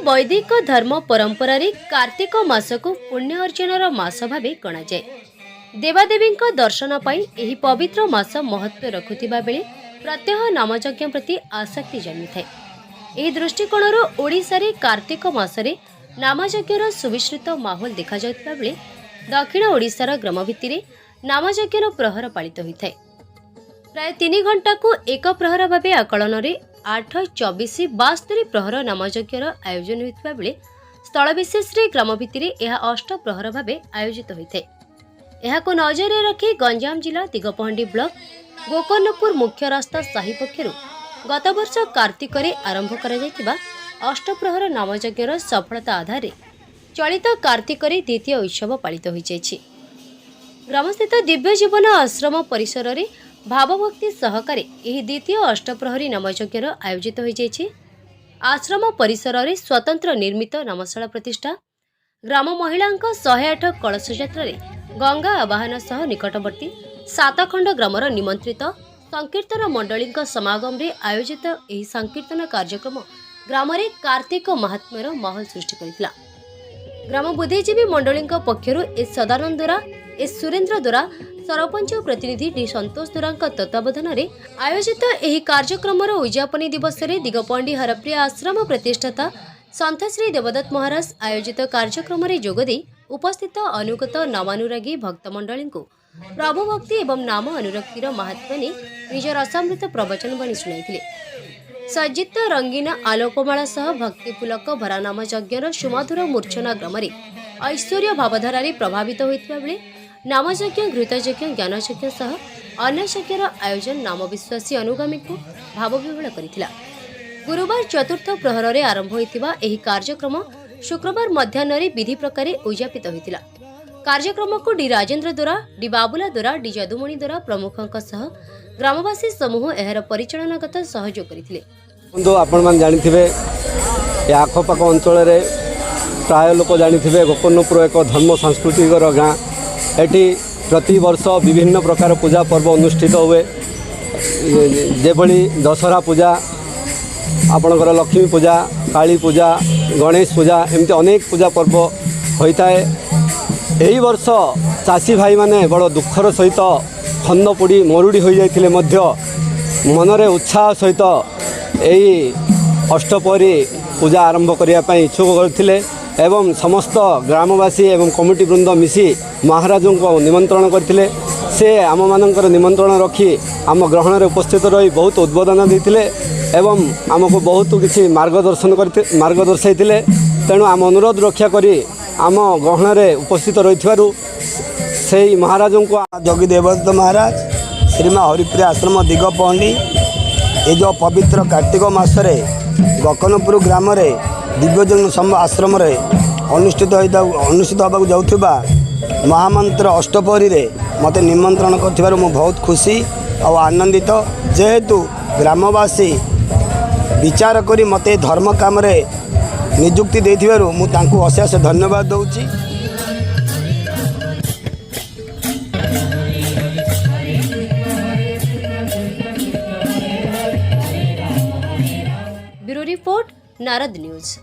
वैदिक धर्म परंपरा रे कार्तिक मास को पुण्य अर्जनर मास भाव गणा जाए। देवादेवी दर्शन पाई एही पवित्र मास महत्व रखुथिबा बेले प्रत्यह नामयज्ञ प्रति आसक्ति जन्मी थाए। एही दृष्टिकोण ओडिशा रे कार्तिक मासरे नामयज्ञर सुविस्तृत माहौल देखा जाउथिबा बेले दक्षिण ओडिशार ग्राम भित्तिरे नामयज्ञर प्रहर पालित होइथाए। प्राय 3 घंटा को एक प्रहर भाव आकलन रे 8, 24, 72 प्रहर नामयज्ञर आयोजन होइथिबा बेले स्थल विशेष रे ग्राम भित्तिरे एहा अष्ट प्रहर भाव आयोजित होइथाए। एहाको नजर रखी गंजाम जिला दिगपहंडी ब्लॉक गोकर्णपुर मुख्य रास्ता साही पक्षर गत वर्ष कार्तिक आरंभ कर अष्टप्रहर नामयज्ञर सफलता आधार चलित कार्तिक द्वितीय उत्सव पालित हो जाइछि। ग्रामस्थित दिव्य जीवन आश्रम परिसर में भावभक्ति सहकारे एही द्वितीय अष्टप्रहरी नामयज्ञर आयोजित हो जाइछि। आश्रम परिसर में स्वतंत्र निर्मित नामशाला प्रतिष्ठा, ग्राम महिला 108 कलश यात्रा गंगा आवाहन सह निकटवर्ती 7 खंड ग्रामर निमंत्रित संकीर्तन मंडली समागम रे आयोजित एही संकीर्तन कार्यक्रम ग्राम रे कार्तिक महात्म्यर माहौल सृष्टि करितला। ग्राम बुद्धिजीवी मंडली पक्षरु एस सदानंद दोरा, एस सुरेंद्र दोरा, सरपंच प्रतिनिधि डी संतोष दोरा तत्वावधान रे आयोजित एही कार्यक्रम उद्यापनी दिवस रे दिगपहंडी हरप्रिया आश्रम प्रतिष्ठाता संत श्री देवदत्त महाराज आयोजित कार्यक्रम रे जोगदे उपस्थित अनुगत नामानुरागी भक्तमंडली को प्रभु भक्ति एवं नाम अनुरक्तिर महात्म्य ने निज रसामृत प्रवचन बनी शुणाइथिले। सज्जित रंगीन आलोकमाला सह भक्तिपुलक भरा नामयज्ञर सुमधुर मूर्छना ग्राम ऐश्वर्य भावधारा प्रभावित होइथिबा बेले नामयज्ञ, घृतयज्ञ, ज्ञानयज्ञ सह अन्य यज्ञर आयोजन नाम विश्वासी अनुगामी को भावविह्वल करिथिला। गुरुवार चतुर्थ प्रहर में आरंभ होइथिबा एही कार्यक्रम शुक्रवार मध्याह्न विधि प्रकार उद्यापित होइथिला। कार्यक्रम को डी राजेन्द्र दोरा, डी बाबुला दोरा, डी जदुमणि दोरा प्रमुखों सह ग्रामवासी समूह एहर परिचालनागत सहयोग करथिले। बंधु आपण मान जानिथिबे ए आखपाख अंचल रे प्राय लोक जानिथिबे गोकर्णपुर एक धर्म सांस्कृतिक गाँ। एटी प्रति वर्ष विभिन्न प्रकार पूजा पर्व अनुष्ठित हुए। जेभली दशहरा पूजा, आपणकर लक्ष्मी पूजा, काली पूजा, गणेश पूजा, एमती अनेक पूजा पर्व होता है। यही वर्ष चाषी भाई माने बड़ दुखर सहित खंड पोड़ी मरुड़ी हो जाते मनरे उत्साह सहित यही अष्टप्रहरी पूजा आरंभ करने इच्छुक करते एवं समस्त ग्रामवासी एवं कमिटी वृंद मिसी महाराजों को निमंत्रण करते। से आम मानकर निमंत्रण रखी आम ग्रहण में उपस्थित रही बहुत उद्बोधन देते एवं आमको बहुत किसी मार्ग दर्शाई। तेणु आम अनुरोध रक्षा करी आम गहन में उपस्थित रही से महाराजों को जोगी देवदत्त महाराज श्रीमा हरिप्रिया आश्रम दिगपहंडी ये जो पवित्र कार्तिक मासरे गोकर्णपुर ग्राम दिव्यजन आश्रम अनुष्ठित होगा जाऊा महामंत्र अष्टप्रहरी रे मते निमंत्रण कर बहुत खुशी और आनंदित। जेहेतु ग्रामवासी विचार करी मते धर्म काम रे नियुक्ति देथिबारु मु तांकु अशेष धन्यवाद दउची। Bureau report Narad news.